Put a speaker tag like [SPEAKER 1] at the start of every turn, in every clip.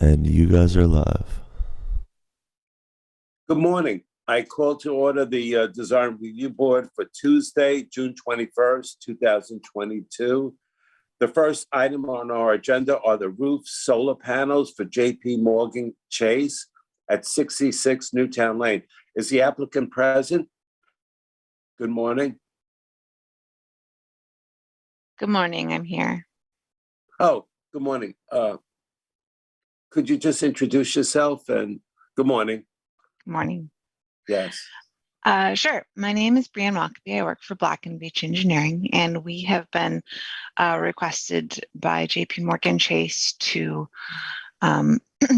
[SPEAKER 1] And you guys are live.
[SPEAKER 2] Good morning. I call to order the Design Review Board for Tuesday, June 21st, 2022. The first item on our agenda are the roof solar panels for JP Morgan Chase at 66 Newtown Lane. Is the applicant present? Good morning.
[SPEAKER 3] Good morning, I'm here.
[SPEAKER 2] Oh, good morning. Could you just introduce yourself and good morning?
[SPEAKER 3] Good morning.
[SPEAKER 2] Yes.
[SPEAKER 3] Sure. My name is Brianne Mockbee. I work for Black & Veatch Engineering, and we have been requested by JP Morgan Chase to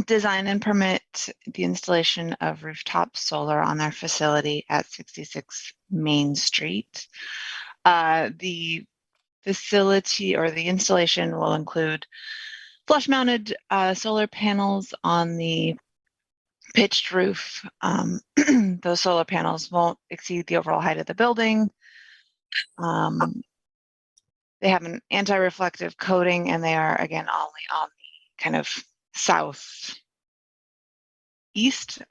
[SPEAKER 3] design and permit the installation of rooftop solar on their facility at 66 Main Street. The facility or the installation will include flush-mounted solar panels on the pitched roof. Those solar panels won't exceed the overall height of the building. They have an anti-reflective coating, and they are, again, only on the kind of southeast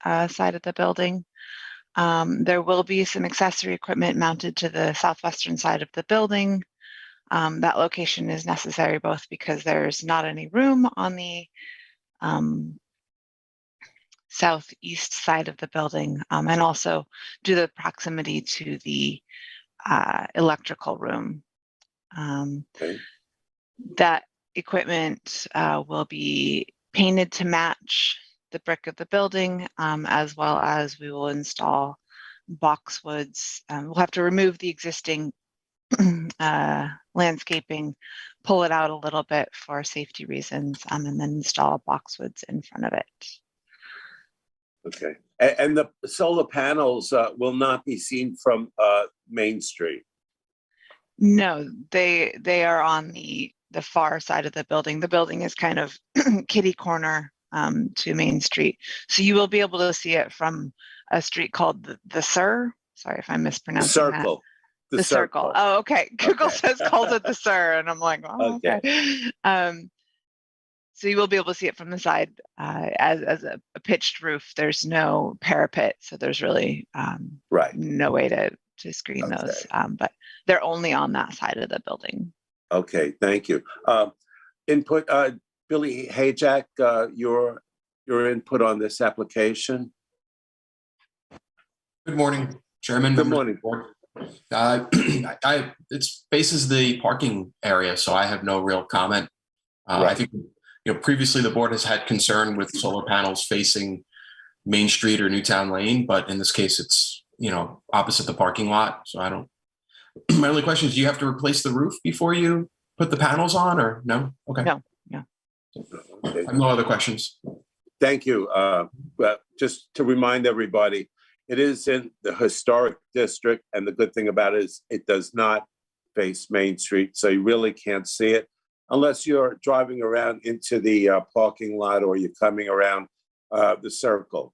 [SPEAKER 3] side of the building. There will be some accessory equipment mounted to the southwestern side of the building. That location is necessary both because there's not any room on the southeast side of the building, and also due to the proximity to the electrical room.
[SPEAKER 2] Okay.
[SPEAKER 3] That equipment will be painted to match the brick of the building, as well as we will install boxwoods. We'll have to remove the existing landscaping, pull it out a little bit for safety reasons, and then install boxwoods in front of it.
[SPEAKER 2] Okay. And the solar panels will not be seen from Main Street.
[SPEAKER 3] No, they are on the far side of the building. The building is kind of kitty corner to Main Street. So you will be able to see it from a street called the Sur. Sorry if I'm mispronouncing that.
[SPEAKER 2] Circle.
[SPEAKER 3] The circle. Oh, okay. Google
[SPEAKER 2] Okay.
[SPEAKER 3] calls it the Sur, and I'm like, oh, okay. So you will be able to see it from the side as a pitched roof. There's no parapet, so there's really
[SPEAKER 2] Right.
[SPEAKER 3] no way to screen those. But they're only on that side of the building.
[SPEAKER 2] Okay, thank you. Input, Billy Hayjack, your input on this application.
[SPEAKER 4] Good morning, Chairman.
[SPEAKER 2] Good morning.
[SPEAKER 4] It faces the parking area, so I have no real comment.
[SPEAKER 2] Right.
[SPEAKER 4] I think previously the board has had concern with solar panels facing Main Street or Newtown Lane, but in this case, it's opposite the parking lot. So I don't. My only question is: do you have to replace the roof before you put the panels on, or no? Okay.
[SPEAKER 3] No.
[SPEAKER 4] I have no other questions.
[SPEAKER 2] Thank you. But just to remind everybody, it is in the historic district, and the good thing about it is it does not face Main Street, so you really can't see it unless you're driving around into the parking lot or you're coming around the circle.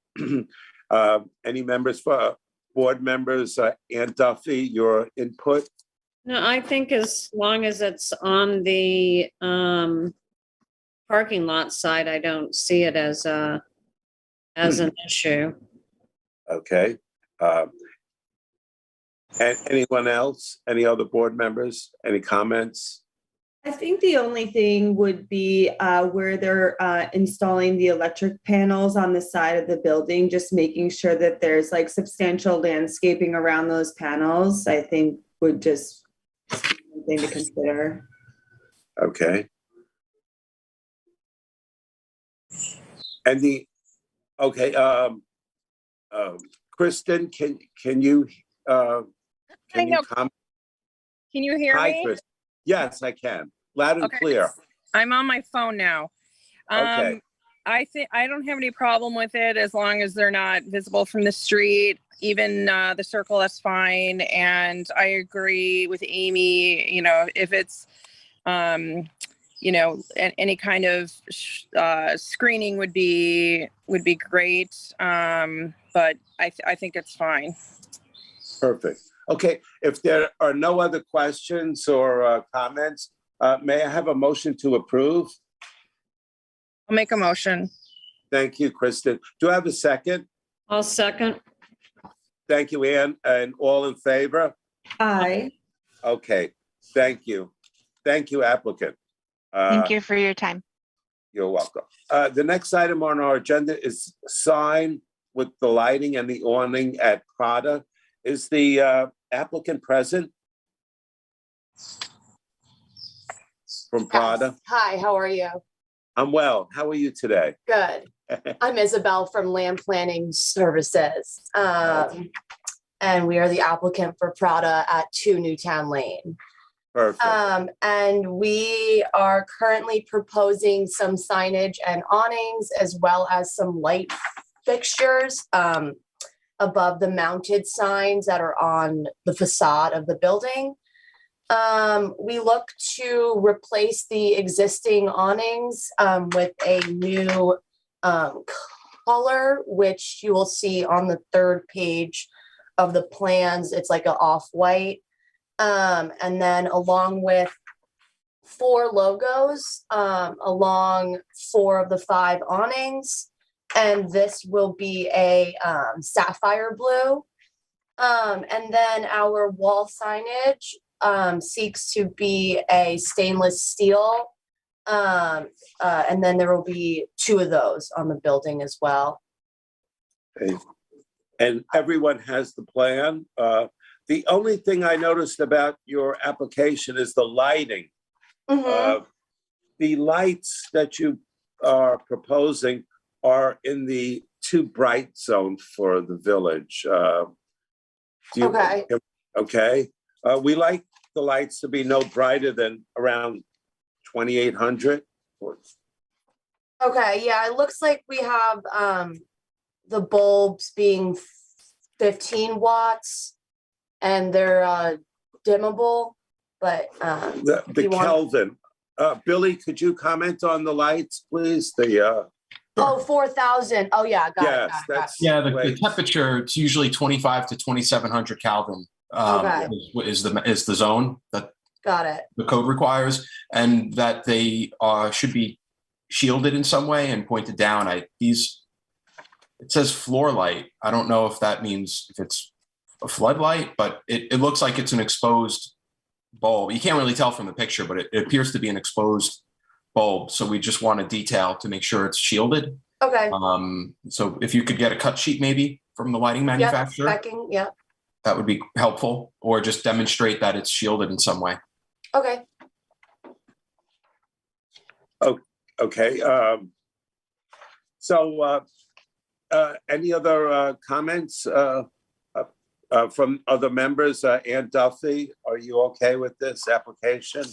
[SPEAKER 2] Any members, board members, Ann Duffy, your input?
[SPEAKER 5] No, I think as long as it's on the parking lot side, I don't see it as an issue.
[SPEAKER 2] Okay. And anyone else? Any other board members? Any comments?
[SPEAKER 6] I think the only thing would be where they're installing the electric panels on the side of the building, just making sure that there's like substantial landscaping around those panels, I think would just be something to consider.
[SPEAKER 2] Okay. And Kristen, can you comment?
[SPEAKER 7] Can you hear
[SPEAKER 2] Hi,
[SPEAKER 7] me?
[SPEAKER 2] Kristen. Yes, I can. Loud and clear.
[SPEAKER 7] I'm on my phone now.
[SPEAKER 2] Okay.
[SPEAKER 7] I think I don't have any problem with it as long as they're not visible from the street. Even the circle, that's fine. And I agree with Amy. If it's any kind of screening would be great. But I think it's fine.
[SPEAKER 2] Perfect. Okay. If there are no other questions or comments, may I have a motion to approve?
[SPEAKER 7] I'll make a motion.
[SPEAKER 2] Thank you, Kristen. Do I have a second?
[SPEAKER 5] I'll second.
[SPEAKER 2] Thank you, Ann. And all in favor?
[SPEAKER 6] Aye.
[SPEAKER 2] Okay, thank you. Thank you, applicant.
[SPEAKER 3] Thank you for your time.
[SPEAKER 2] You're welcome. The next item on our agenda is sign with the lighting and the awning at Prada. Is the applicant present? From Prada?
[SPEAKER 8] Yes. Hi, how are you?
[SPEAKER 2] I'm well. How are you today?
[SPEAKER 8] Good. I'm Isabel from Land Planning Services. And we are the applicant for Prada at 2 Newtown Lane.
[SPEAKER 2] Perfect.
[SPEAKER 8] And we are currently proposing some signage and awnings as well as some light fixtures above the mounted signs that are on the facade of the building. We look to replace the existing awnings with a new color, which you will see on the 3rd page of the plans. It's like an off-white. And then along with 4 logos along 4 of the 5 awnings. And this will be a sapphire blue. And then our wall signage seeks to be a stainless steel. And then there will be 2 of those on the building as well.
[SPEAKER 2] Okay. And everyone has the plan. The only thing I noticed about your application is the lighting. The lights that you are proposing are in the too bright zone for the village.
[SPEAKER 8] Okay.
[SPEAKER 2] Okay. We like the lights to be no brighter than around 2,800.
[SPEAKER 8] Okay, yeah, it looks like we have the bulbs being 15 watts and they're dimmable, but
[SPEAKER 2] The Kelvin. Billy, could you comment on the lights, please? The
[SPEAKER 8] 4,000. Oh yeah, got
[SPEAKER 2] yes,
[SPEAKER 8] it. Got
[SPEAKER 2] that's
[SPEAKER 4] Yeah, the
[SPEAKER 2] great.
[SPEAKER 4] temperature, it's usually 25 to 2,700 Kelvin
[SPEAKER 8] Okay.
[SPEAKER 4] is the zone that
[SPEAKER 8] Got it.
[SPEAKER 4] the code requires, and that they should be shielded in some way and pointed down. It says floor light. I don't know if that means if it's a floodlight, but it looks like it's an exposed bulb. You can't really tell from the picture, but it appears to be an exposed bulb. So we just want a detail to make sure it's shielded.
[SPEAKER 8] Okay.
[SPEAKER 4] So if you could get a cut sheet maybe from the lighting
[SPEAKER 8] Yep,
[SPEAKER 4] manufacturer,
[SPEAKER 8] specking, yep.
[SPEAKER 4] that would be helpful, or just demonstrate that it's shielded in some way.
[SPEAKER 8] Okay.
[SPEAKER 2] Okay. So any other comments from other members? Ann Duffy, are you okay with this application?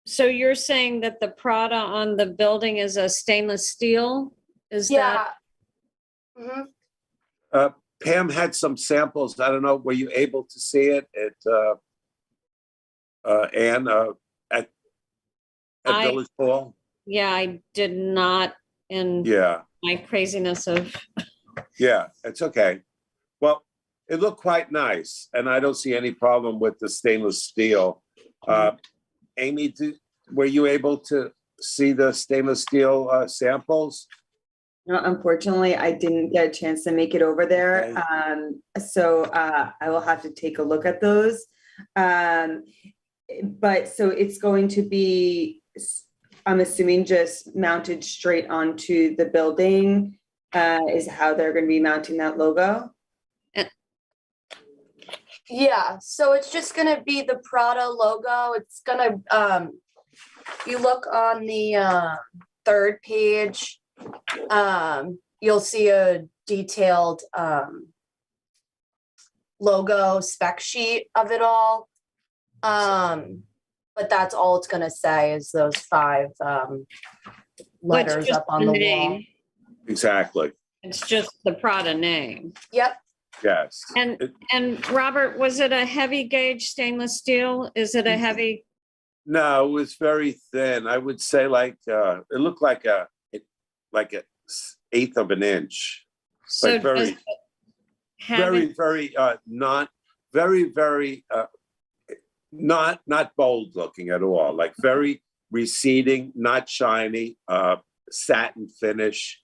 [SPEAKER 5] So you're saying that the Prada on the building is a stainless steel? Is
[SPEAKER 8] Yeah.
[SPEAKER 5] that?
[SPEAKER 8] Mhm.
[SPEAKER 2] Pam had some samples. I don't know, were you able to see it Ann, at Village Hall?
[SPEAKER 5] Yeah, I did not in
[SPEAKER 2] Yeah.
[SPEAKER 5] my craziness of.
[SPEAKER 2] Yeah, it's okay. Well, it looked quite nice, and I don't see any problem with the stainless steel. Amy, were you able to see the stainless steel samples?
[SPEAKER 6] No, unfortunately, I didn't get a chance to make it over there.
[SPEAKER 2] Okay.
[SPEAKER 6] So I will have to take a look at those. But so it's going to be, I'm assuming, just mounted straight onto the building is how they're going to be mounting that logo.
[SPEAKER 8] Yeah, so it's just gonna be the Prada logo. It's gonna, you look on the 3rd page, you'll see a detailed logo spec sheet of it all. But that's all it's gonna say is those 5 letters
[SPEAKER 5] just
[SPEAKER 8] up on
[SPEAKER 5] the
[SPEAKER 8] the wall.
[SPEAKER 5] name.
[SPEAKER 2] Exactly.
[SPEAKER 5] It's just the Prada name.
[SPEAKER 8] Yep.
[SPEAKER 2] Yes.
[SPEAKER 5] And Robert, was it a heavy gauge stainless steel? Is it a heavy?
[SPEAKER 2] No, it was very thin. I would say like it looked like an 1/8 of an inch.
[SPEAKER 5] So
[SPEAKER 2] Like very,
[SPEAKER 5] does it have
[SPEAKER 2] very,
[SPEAKER 5] it-
[SPEAKER 2] very not very, very not bold looking at all, like very receding, not shiny, satin finish,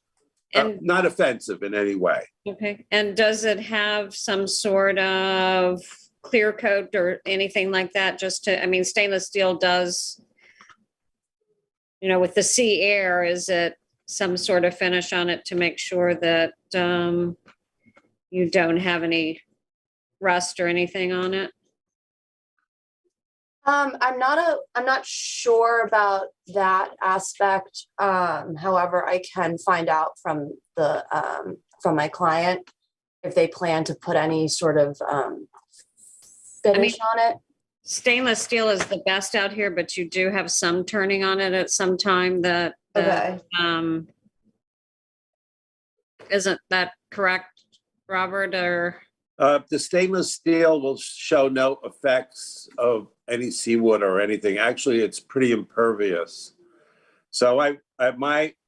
[SPEAKER 5] And-
[SPEAKER 2] not offensive in any way.
[SPEAKER 5] Okay, and does it have some sort of clear coat or anything like that? Just to, I mean, stainless steel does, you know, with the sea air, is it some sort of finish on it to make sure that you don't have any rust or anything on it?
[SPEAKER 8] I'm not sure about that aspect. However, I can find out from my client if they plan to put any sort of finish on it.
[SPEAKER 5] Stainless steel is the best out here, but you do have some turning on it at some time that
[SPEAKER 8] Okay.
[SPEAKER 5] Isn't that correct, Robert, or?
[SPEAKER 2] The stainless steel will show no effects of any seawater or anything. Actually, it's pretty impervious. So my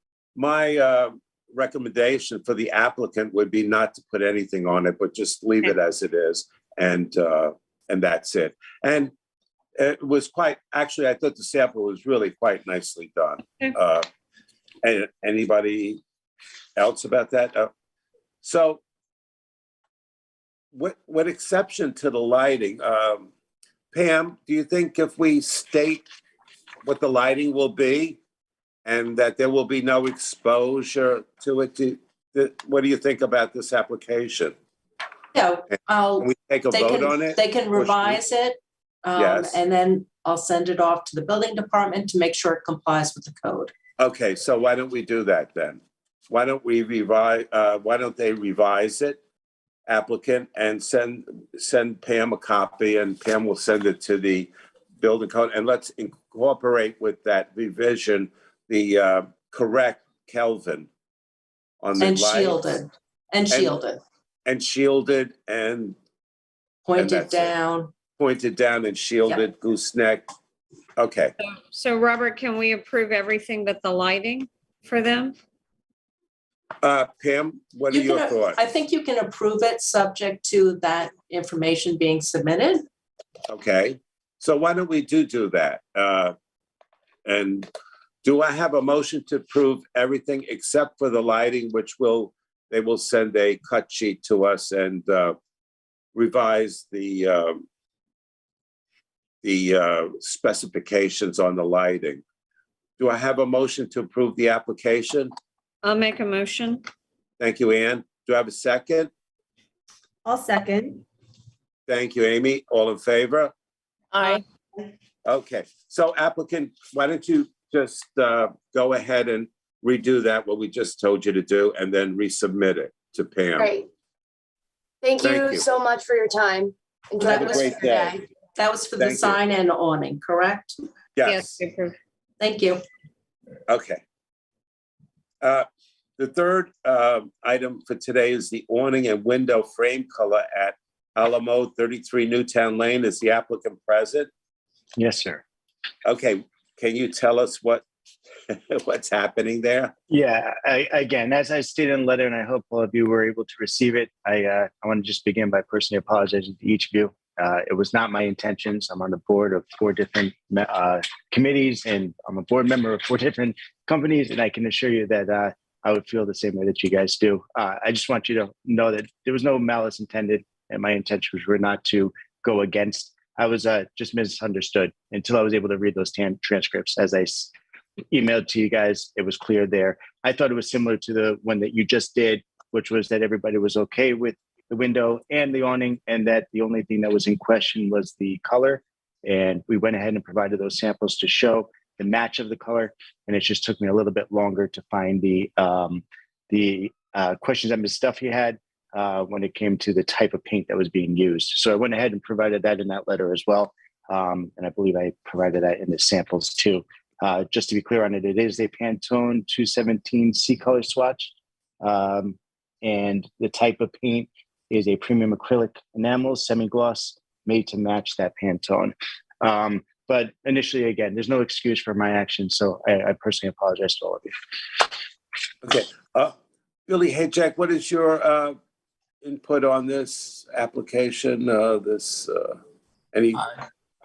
[SPEAKER 2] recommendation for the applicant would be not to put anything on it, but just leave it as it is, and that's it. And it was quite, actually, I thought the sample was really quite nicely done.
[SPEAKER 5] Okay.
[SPEAKER 2] And anybody else about that? So what exception to the lighting? Pam, do you think if we state what the lighting will be and that there will be no exposure to it, what do you think about this application?
[SPEAKER 9] Yeah,
[SPEAKER 2] Can we take a vote on it?
[SPEAKER 9] They can revise it.
[SPEAKER 2] Yes.
[SPEAKER 9] And then I'll send it off to the building department to make sure it complies with the code.
[SPEAKER 2] Okay, so why don't we do that then? Why don't they revise it, applicant, and send Pam a copy, and Pam will send it to the building code, and let's incorporate with that revision the correct Kelvin on the
[SPEAKER 9] And
[SPEAKER 2] lights.
[SPEAKER 9] shielded, and shielded,
[SPEAKER 2] And shielded and
[SPEAKER 9] pointed
[SPEAKER 2] that's it.
[SPEAKER 9] down.
[SPEAKER 2] pointed down and shielded, gooseneck. Okay,
[SPEAKER 5] So Robert, can we approve everything but the lighting for them?
[SPEAKER 2] Pam, what are
[SPEAKER 9] You
[SPEAKER 2] your
[SPEAKER 9] can,
[SPEAKER 2] thoughts?
[SPEAKER 9] I think you can approve it subject to that information being submitted.
[SPEAKER 2] Okay, so why don't we do that? And do I have a motion to approve everything except for the lighting, which they will send a cut sheet to us and revise the specifications on the lighting. Do I have a motion to approve the application?
[SPEAKER 5] I'll make a motion.
[SPEAKER 2] Thank you, Ann. Do I have a second?
[SPEAKER 6] I'll second.
[SPEAKER 2] Thank you, Amy. All in favor?
[SPEAKER 7] Aye.
[SPEAKER 2] Okay, so applicant, why don't you just go ahead and redo that, what we just told you to do, and then resubmit it to Pam.
[SPEAKER 8] Great. Thank
[SPEAKER 2] Thank
[SPEAKER 8] you
[SPEAKER 2] you.
[SPEAKER 8] so much for your time. Enjoy
[SPEAKER 9] Have
[SPEAKER 8] the
[SPEAKER 9] a
[SPEAKER 8] rest of
[SPEAKER 2] great
[SPEAKER 8] your
[SPEAKER 2] day.
[SPEAKER 8] day.
[SPEAKER 9] That was for the
[SPEAKER 2] Thank you.
[SPEAKER 9] sign and awning, correct?
[SPEAKER 2] Yes,
[SPEAKER 5] we approve.
[SPEAKER 9] Thank you.
[SPEAKER 2] okay. The third item for today is the awning and window frame color at Alamo 33 Newtown Lane. Is the applicant present?
[SPEAKER 10] Yes, sir.
[SPEAKER 2] Okay, can you tell us what's happening there?
[SPEAKER 10] Yeah, again, as I stated in the letter, and I hope all of you were able to receive it, I want to just begin by personally apologizing to each of you. It was not my intentions. I'm on the board of 4 different committees, and I'm a board member of 4 different companies, and I can assure you that I would feel the same way that you guys do. I just want you to know that there was no malice intended, and my intentions were not to go against. I was just misunderstood until I was able to read those transcripts. As I emailed to you guys, it was clear there. I thought it was similar to the one that you just did, which was that everybody was okay with the window and the awning, and that the only thing that was in question was the color. And we went ahead and provided those samples to show the match of the color. And it just took me a little bit longer to find the questions and the stuff he had when it came to the type of paint that was being used. So I went ahead and provided that in that letter as well. And I believe I provided that in the samples too. Just to be clear on it, it is a Pantone 217 C color swatch. And the type of paint is a premium acrylic enamel semi-gloss made to match that Pantone. But initially, again, there's no excuse for my actions. So I personally apologize to all of you.
[SPEAKER 2] Okay, Billy, hey, Jack, what is your input on this application?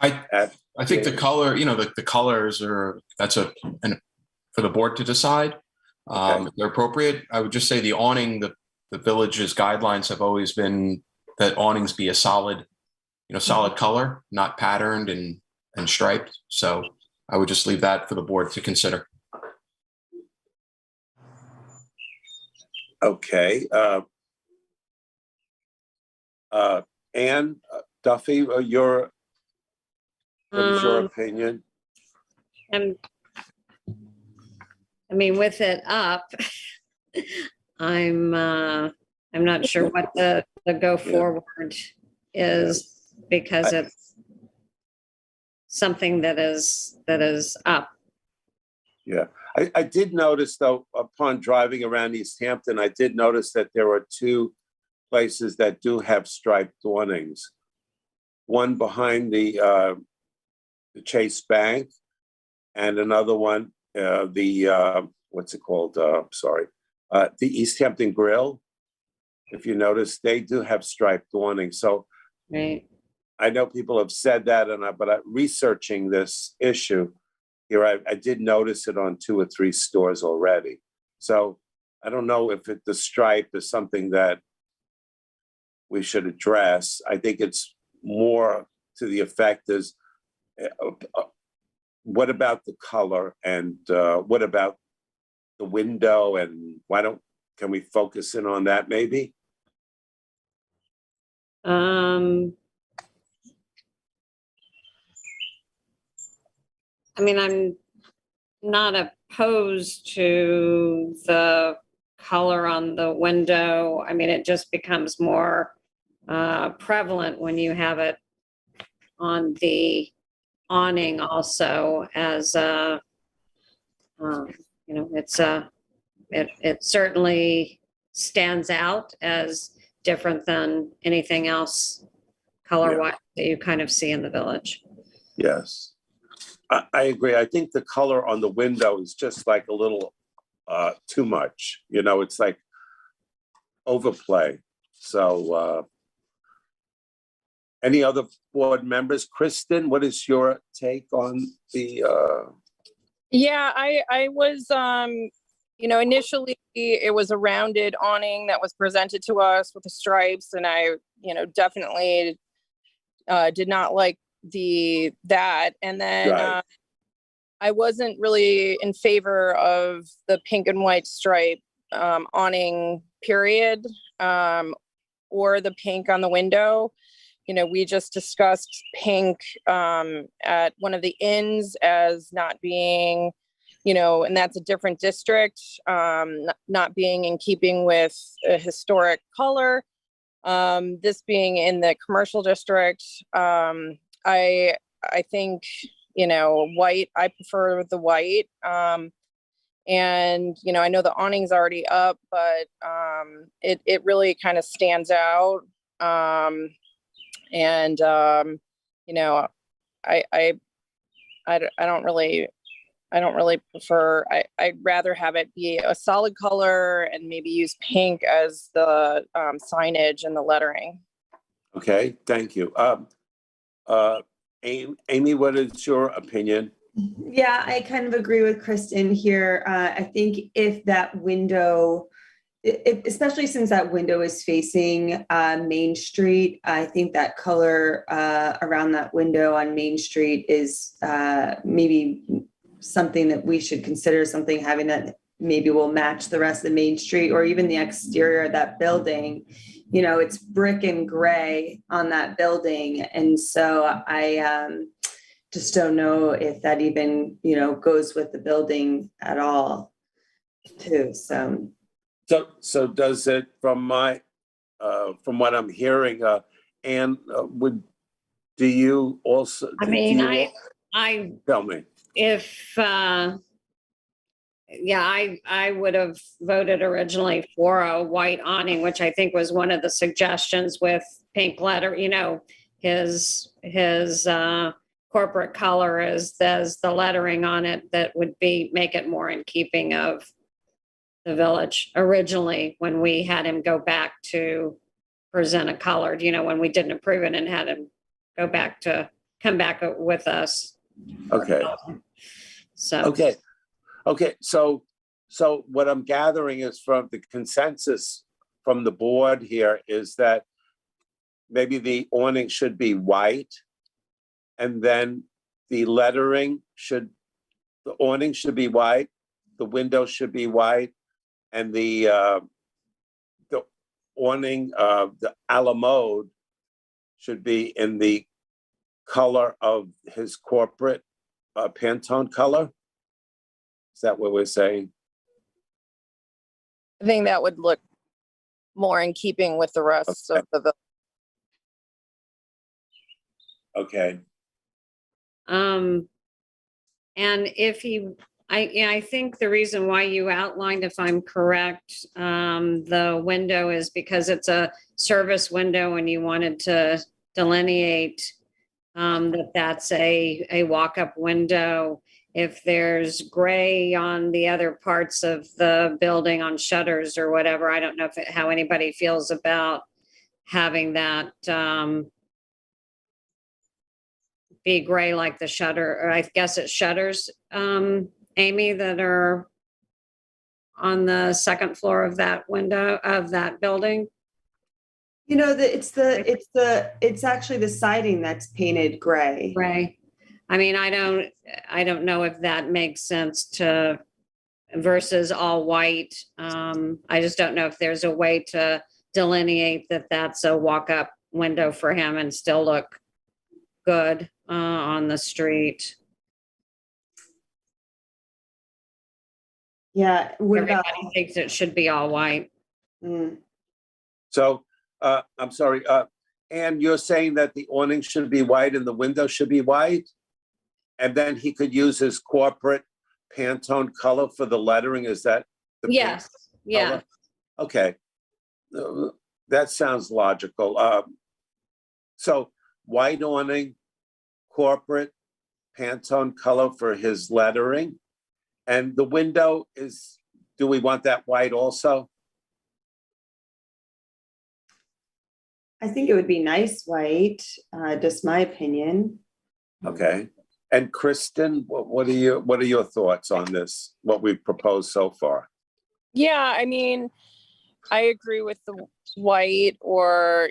[SPEAKER 4] I think the color, the colors are, for the board to decide.
[SPEAKER 2] Okay.
[SPEAKER 4] If they're appropriate. I would just say the awning, the village's guidelines have always been that awnings be a solid color, not patterned and striped. So I would just leave that for the board to consider.
[SPEAKER 2] Okay. Ann Duffy, what is your opinion?
[SPEAKER 5] With it up, I'm not sure what the go forward is, because it's something that is up.
[SPEAKER 2] Yeah, I did notice, though, upon driving around East Hampton, I did notice that there are two places that do have striped awnings. One behind the Chase Bank, and another one, what's it called? The East Hampton Grill. If you notice, they do have striped awnings. So
[SPEAKER 5] right.
[SPEAKER 2] I know people have said that, but researching this issue here, I did notice it on 2 or 3 stores already. So I don't know if the stripe is something that we should address. I think it's more to the effect is, what about the color, and what about the window, and can we focus in on that maybe?
[SPEAKER 5] I'm not opposed to the color on the window. It just becomes more prevalent when you have it on the awning also, as it certainly stands out as different than anything else color-wise that you kind of see in the village.
[SPEAKER 2] Yes, I agree. I think the color on the window is just like a little too much. It's like overplay. So any other board members? Kristen, what is your take on the?
[SPEAKER 7] Yeah, I was, initially it was a rounded awning that was presented to us with the stripes, and I, definitely did not like that. And then
[SPEAKER 2] Right.
[SPEAKER 7] I wasn't really in favor of the pink and white stripe awning, period, or the pink on the window. We just discussed pink at one of the inns as not being, and that's a different district, not being in keeping with a historic color. This being in the commercial district, I think, white, I prefer the white. And, I know the awning's already up, but it really kind of stands out. And I don't really prefer. I'd rather have it be a solid color and maybe use pink as the signage and the lettering.
[SPEAKER 2] Okay, thank you. Amy, what is your opinion?
[SPEAKER 6] Yeah, I kind of agree with Kristen here. I think if that window, especially since that window is facing Main Street, I think that color around that window on Main Street is maybe something that we should consider, something having that maybe will match the rest of Main Street, or even the exterior of that building. It's brick and gray on that building. And so I just don't know if that even, goes with the building at all too.
[SPEAKER 2] So does it, from what I'm hearing, and do you also?
[SPEAKER 5] I
[SPEAKER 2] tell me.
[SPEAKER 5] If I would have voted originally for a white awning, which I think was one of the suggestions with pink letter. His corporate color is there's the lettering on it that would make it more in keeping of the village originally, when we had him go back to present a colored, when we didn't approve it and had him go back to come back with us.
[SPEAKER 2] Okay.
[SPEAKER 5] So.
[SPEAKER 2] Okay. So what I'm gathering is from the consensus from the board here is that maybe the awning should be white, and then the awning should be white, the window should be white, and the awning, the a la mode should be in the color of his corporate Pantone color. Is that what we're saying?
[SPEAKER 7] I think that would look more in keeping with the rest of the.
[SPEAKER 2] Okay.
[SPEAKER 5] And I think the reason why you outlined, if I'm correct, the window is because it's a service window and you wanted to delineate that's a walk-up window. If there's gray on the other parts of the building on shutters or whatever, I don't know how anybody feels about having that be gray like the shutter, or I guess it's shutters, Amy, that are on the second floor of that window of that building.
[SPEAKER 6] You know, it's actually the siding that's painted gray.
[SPEAKER 5] Gray. I mean, I don't know if that makes sense to versus all white. I just don't know if there's a way to delineate that that's a walk-up window for him and still look good on the street.
[SPEAKER 6] Yeah,
[SPEAKER 5] Everybody thinks it should be all white.
[SPEAKER 2] So I'm sorry, Anne, you're saying that the awning should be white and the window should be white? And then he could use his corporate Pantone color for the lettering? Is that the
[SPEAKER 5] Yes, yeah.
[SPEAKER 2] color? Okay. That sounds logical. So white awning, corporate Pantone color for his lettering. And the window is, do we want that white also?
[SPEAKER 6] I think it would be nice white, just my opinion.
[SPEAKER 2] Okay. And Kristen, what are your thoughts on this, what we've proposed so far?
[SPEAKER 7] Yeah, I mean, I agree with the white or,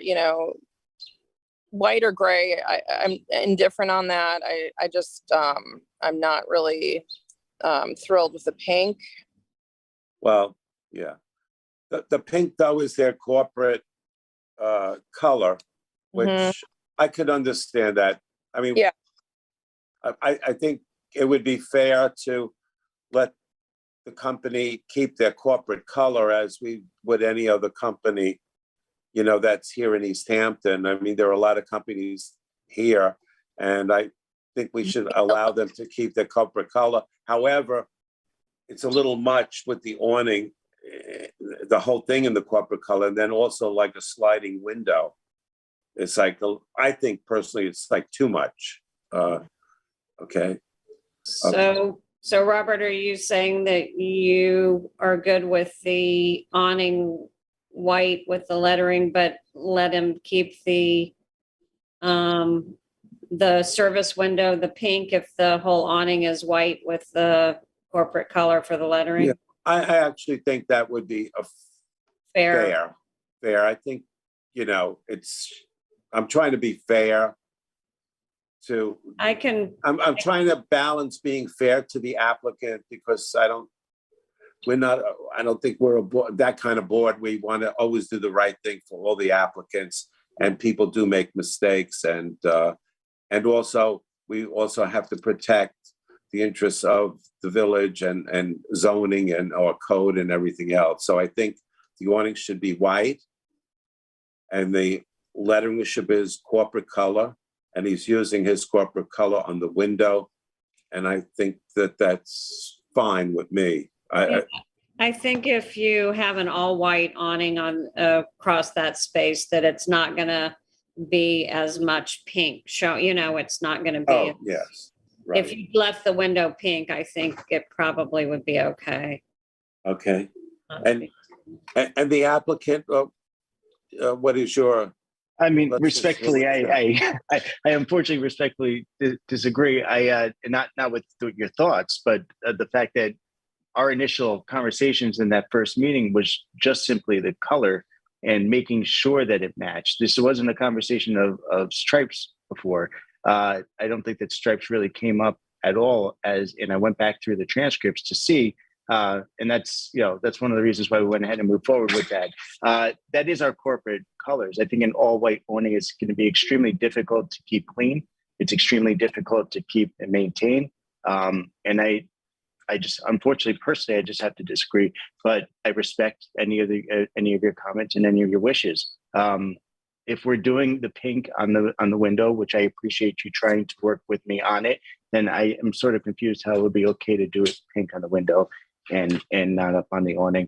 [SPEAKER 7] white or gray. I'm indifferent on that. I just, I'm not really thrilled with the pink.
[SPEAKER 2] Well, yeah. The pink, though, is their corporate color, which I could understand that. I mean,
[SPEAKER 7] yeah.
[SPEAKER 2] I think it would be fair to let the company keep their corporate color as we would any other company, that's here in East Hampton. I mean, there are a lot of companies here, and I think we should allow them to keep their corporate color. However, it's a little much with the awning, the whole thing in the corporate color, and then also like a sliding window. It's like, I think personally, it's like too much. Okay.
[SPEAKER 5] So Robert, are you saying that you are good with the awning white with the lettering, but let him keep the service window, the pink, if the whole awning is white with the corporate color for the lettering?
[SPEAKER 2] Yeah, I actually think that would be a fair. I think, I'm trying to be fair to, I'm trying to balance being fair to the applicant, because I don't think we're that kind of board. We want to always do the right thing for all the applicants, and people do make mistakes. And also, we also have to protect the interests of the village and zoning and our code and everything else. So I think the awning should be white, and the lettering should be his corporate color, and he's using his corporate color on the window. And I think that that's fine with me.
[SPEAKER 5] I think if you have an all white awning on across that space, that it's not gonna be as much pink show, it's not gonna be.
[SPEAKER 2] Oh, yes. Right.
[SPEAKER 5] If you left the window pink, I think it probably would be okay.
[SPEAKER 2] Okay. And the applicant, what is your
[SPEAKER 10] I mean,
[SPEAKER 2] Let's just-
[SPEAKER 10] respectfully, I unfortunately respectfully disagree. Not with your thoughts, but the fact that our initial conversations in that first meeting was just simply the color and making sure that it matched. This wasn't a conversation of stripes before. I don't think that stripes really came up at all and I went back through the transcripts to see, and that's one of the reasons why we went ahead and moved forward with that. That is our corporate colors. I think an all white awning is going to be extremely difficult to keep clean. It's extremely difficult to keep and maintain. And I just, unfortunately, personally, I just have to disagree. But I respect any of your comments and any of your wishes. If we're doing the pink on the window, which I appreciate you trying to work with me on it, then I am sort of confused how it would be okay to do it pink on the window and not up on the awning.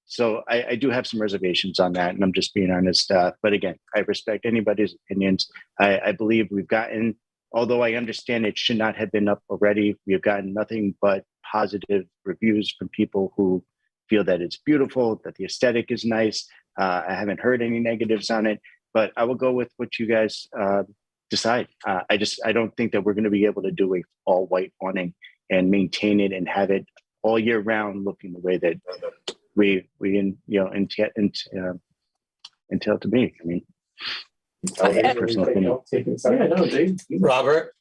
[SPEAKER 10] So I do have some reservations on that, and I'm just being honest. But again, I respect anybody's opinions. I believe we've gotten, although I understand it should not have been up already, we have gotten nothing but positive reviews from people who feel that it's beautiful, that the aesthetic is nice. I haven't heard any negatives on it, but I will go with what you guys decide. I don't think that we're going to be able to do a all white awning and maintain it and have it all year round looking the way that we entail to be. I mean, personal opinion.
[SPEAKER 11] Robert?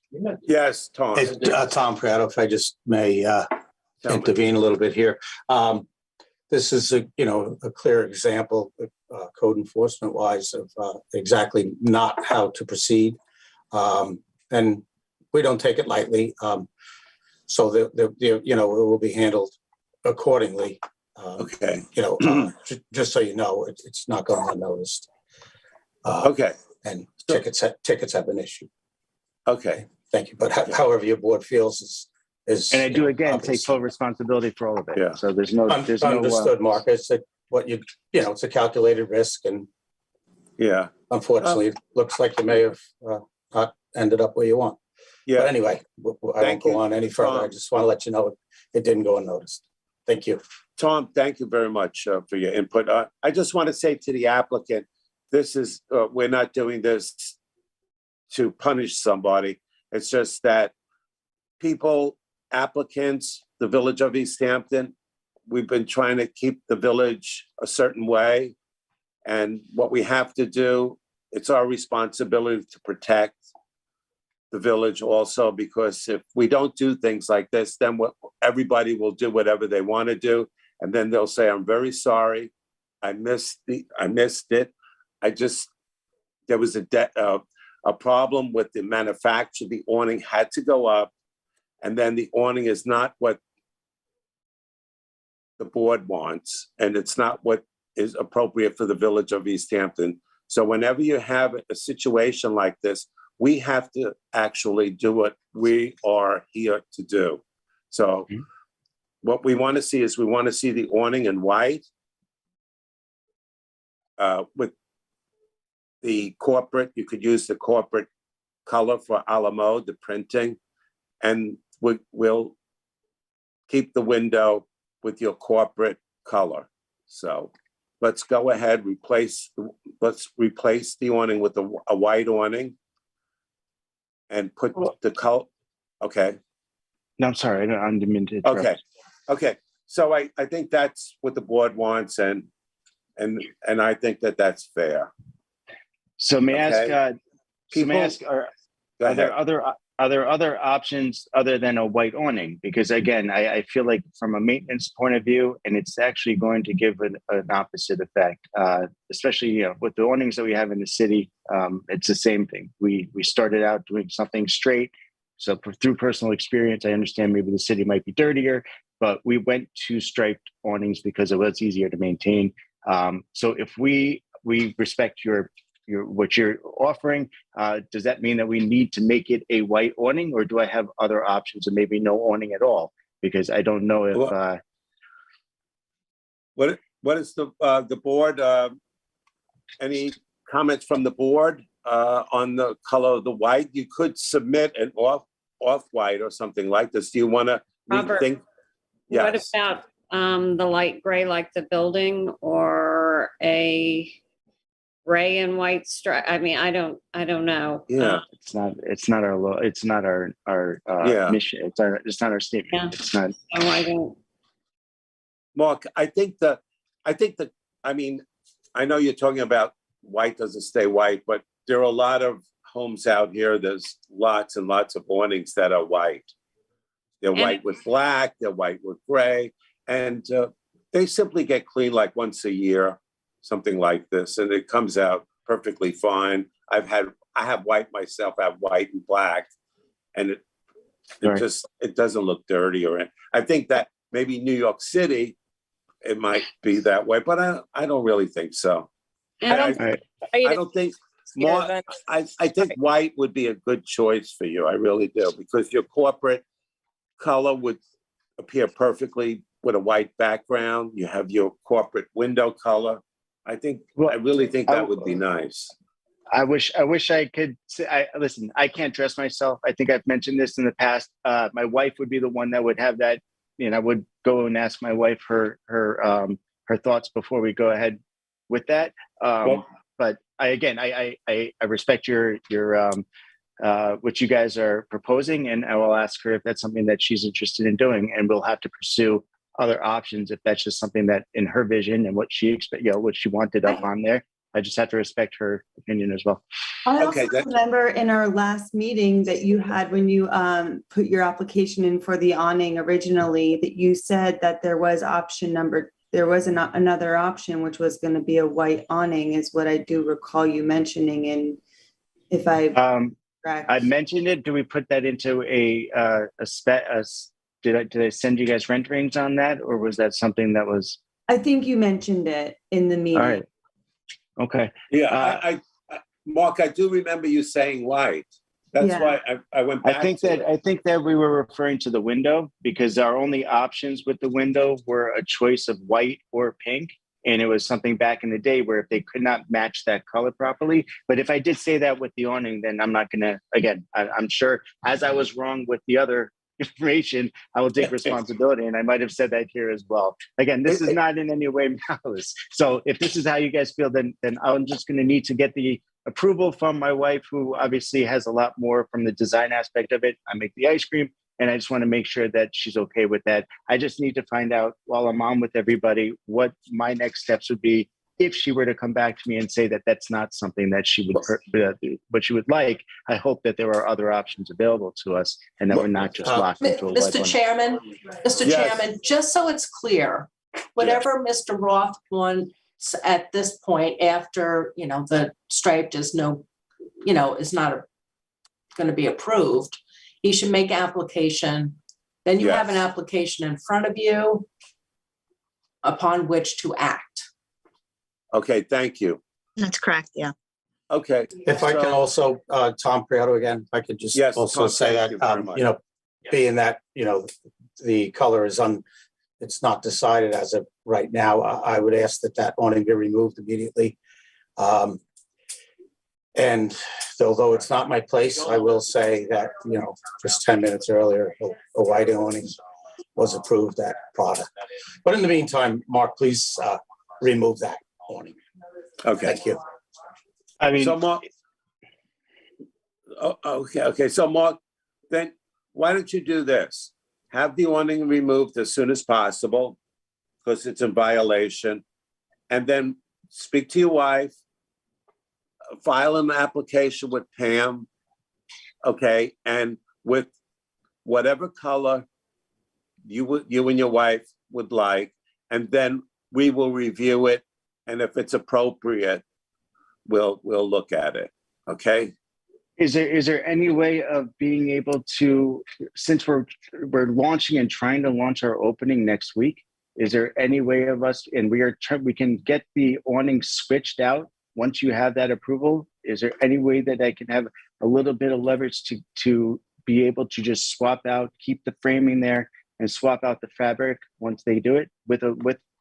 [SPEAKER 2] Yes, Tom.
[SPEAKER 11] It's Tom Prato, if I just may intervene a little bit here. This is a clear example, code enforcement wise, of exactly not how to proceed. And we don't take it lightly. So it will be handled accordingly.
[SPEAKER 2] Okay.
[SPEAKER 11] Just so you know, it's not going unnoticed.
[SPEAKER 2] Okay.
[SPEAKER 11] And tickets have been issued.
[SPEAKER 2] Okay.
[SPEAKER 11] Thank you. But however your board feels is
[SPEAKER 10] And I do again take full responsibility for all of it.
[SPEAKER 2] Yeah.
[SPEAKER 10] So there's no
[SPEAKER 11] understood, Mark. It's it's a calculated risk, and
[SPEAKER 2] Yeah.
[SPEAKER 11] unfortunately, it looks like you may have not ended up where you want.
[SPEAKER 2] Yeah.
[SPEAKER 11] But anyway, I won't
[SPEAKER 2] Thank you,
[SPEAKER 11] go on any further. I
[SPEAKER 2] Tom.
[SPEAKER 11] just want to let you know it didn't go unnoticed. Thank you.
[SPEAKER 2] Tom, thank you very much for your input. I just want to say to the applicant, this is, we're not doing this to punish somebody. It's just that people, applicants, the village of East Hampton, we've been trying to keep the village a certain way. And what we have to do, it's our responsibility to protect the village also, because if we don't do things like this, then everybody will do whatever they want to do. And then they'll say, I'm very sorry. I missed it. There was a problem with the manufacturer. The awning had to go up, and then the awning is not what the board wants, and it's not what is appropriate for the village of East Hampton. So whenever you have a situation like this, we have to actually do what we are here to do. So what we want to see is we want to see the awning in white with the corporate. You could use the corporate color for a la mode, the printing, and we'll keep the window with your corporate color. So let's go ahead, let's replace the awning with a white awning and put the color. Okay.
[SPEAKER 10] No, I'm sorry. I didn't mean to interrupt.
[SPEAKER 2] Okay. So I think that's what the board wants, and I think that that's fair.
[SPEAKER 10] So may I
[SPEAKER 2] Okay.
[SPEAKER 10] ask?
[SPEAKER 2] Go ahead.
[SPEAKER 10] Are there other options other than a white awning? Because again, I feel like from a maintenance point of view, and it's actually going to give an opposite effect, especially with the awnings that we have in the city. It's the same thing. We started out doing something straight. So through personal experience, I understand maybe the city might be dirtier, but we went to striped awnings because it was easier to maintain. So if we respect what you're offering, does that mean that we need to make it a white awning, or do I have other options and maybe no awning at all? Because I don't know if.
[SPEAKER 2] What is the board? Any comments from the board on the color of the white? You could submit an off-white or something like this. Do you want to rethink? Yes.
[SPEAKER 5] What about the light gray like the building, or a gray and white stripe. I mean, I don't know.
[SPEAKER 2] Yeah.
[SPEAKER 10] It's not our law. It's not our
[SPEAKER 2] Yeah.
[SPEAKER 10] mission. It's not our statement.
[SPEAKER 5] Yeah.
[SPEAKER 10] It's not.
[SPEAKER 5] No, I don't.
[SPEAKER 2] Mark, I mean, I know you're talking about white doesn't stay white, but there are a lot of homes out here. There's lots and lots of awnings that are white. They're white with black, they're white with gray, and they simply get cleaned like once a year, something like this, and it comes out perfectly fine. I have white myself. I have white and black, and it doesn't look dirty or anything. I think that maybe New York City, it might be that way, but I don't really think so. I don't think more. I think white would be a good choice for you. I really do, because your corporate color would appear perfectly with a white background. You have your corporate window color. I really think that would be nice.
[SPEAKER 10] I wish I could say, listen, I can't dress myself. I think I've mentioned this in the past. My wife would be the one that would have that, and I would go and ask my wife her thoughts before we go ahead with that. But I respect your what you guys are proposing, and I will ask her if that's something that she's interested in doing, and we'll have to pursue other options if that's just something that in her vision and what she what she wanted up on there. I just have to respect her opinion as well.
[SPEAKER 6] I also remember in our last meeting that you had when you put your application in for the awning originally, that you said that there was another option, which was going to be a white awning, is what I do recall you mentioning. And if I mentioned it, do we put that into did I send you guys renderings on that, or was that something that was? I think you mentioned it in the meeting.
[SPEAKER 10] All right. Okay.
[SPEAKER 2] Yeah, Mark, I do remember you saying white. That's why I went back.
[SPEAKER 10] I think that we were referring to the window, because our only options with the window were a choice of white or pink. And it was something back in the day where if they could not match that color properly. But if I did say that with the awning, then I'm not going to, again, I'm sure as I was wrong with the other information, I will take responsibility. And I might have said that here as well. Again, this is not in any way malice. So if this is how you guys feel, then I'm just going to need to get the approval from my wife, who obviously has a lot more from the design aspect of it. I make the ice cream, and I just want to make sure that she's okay with that. I just need to find out while I'm on with everybody what my next steps would be if she were to come back to me and say that that's not something that she would, what she would like. I hope that there are other options available to us, and that we're not just locked into a
[SPEAKER 9] Mr. Chairman, Chairman, just so it's clear, whatever Mr. Roth wants at this point, after the striped is not going to be approved, he should make application. Then you have an application in front of you upon which to act.
[SPEAKER 2] Okay, thank you.
[SPEAKER 12] That's correct, yeah.
[SPEAKER 2] Okay.
[SPEAKER 11] If I can also, Tom Prieto again, if I could just also say that, being that, the color is it's not decided as of right now, I would ask that awning be removed immediately. And although it's not my place, I will say that, just 10 minutes earlier, a white awning was approved, that product. But in the meantime, Mark, please remove that awning.
[SPEAKER 2] Okay.
[SPEAKER 11] Thank you.
[SPEAKER 10] I mean,
[SPEAKER 2] so Mark, okay. So Mark, then why don't you do this? Have the awning removed as soon as possible, because it's in violation, and then speak to your wife, file an application with Pam, okay, and with whatever color you and your wife would like, and then we will review it, and if it's appropriate, we'll look at it. Okay.
[SPEAKER 10] Is there any way of being able to, since we're launching and trying to launch our opening next week, is there any way of us, and we can get the awning switched out once you have that approval? Is there any way that I can have a little bit of leverage to be able to just swap out, keep the framing there, and swap out the fabric once they do it?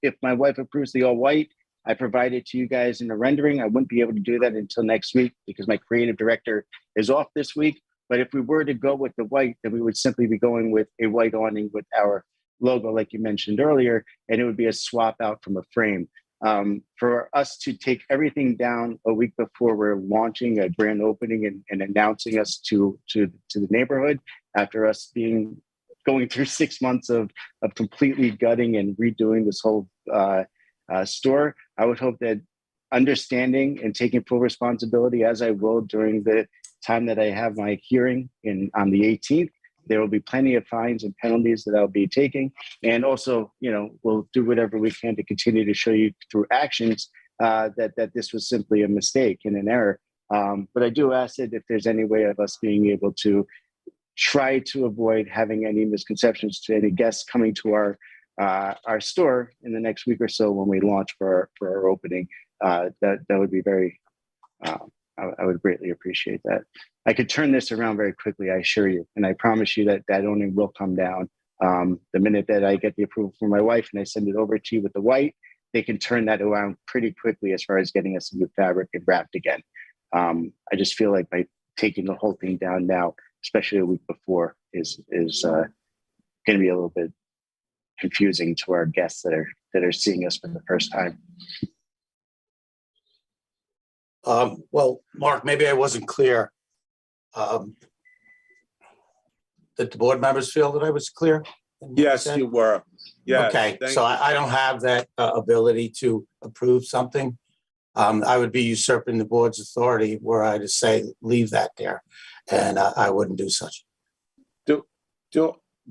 [SPEAKER 10] If my wife approves the all white, I provide it to you guys in the rendering. I wouldn't be able to do that until next week because my creative director is off this week. But if we were to go with the white, then we would simply be going with a white awning with our logo, like you mentioned earlier, and it would be a swap out from a frame. For us to take everything down a week before we're launching a grand opening and announcing us to the neighborhood after us going through 6 months of completely gutting and redoing this whole store, I would hope that understanding and taking full responsibility, as I will during the time that I have my hearing on the 18th, there will be plenty of fines and penalties that I'll be taking. And also, we'll do whatever we can to continue to show you through actions that this was simply a mistake and an error. But I do ask that if there's any way of us being able to try to avoid having any misconceptions to any guests coming to our store in the next week or so when we launch for our opening, that would be very, I would greatly appreciate that. I could turn this around very quickly, I assure you. And I promise you that owning will come down. The minute that I get the approval from my wife and I send it over to you with the white, they can turn that around pretty quickly as far as getting us a new fabric and wrapped again. I just feel like by taking the whole thing down now, especially a week before, is going to be a little bit confusing to our guests that are seeing us for the first time.
[SPEAKER 11] Well, Mark, maybe I wasn't clear. Did the board members feel that I was clear?
[SPEAKER 2] Yes, you were. Yes.
[SPEAKER 11] Okay,
[SPEAKER 2] thank
[SPEAKER 11] so
[SPEAKER 2] you.
[SPEAKER 11] I don't have that ability to approve something. I would be usurping the board's authority were I to say, leave that there. And I wouldn't do such.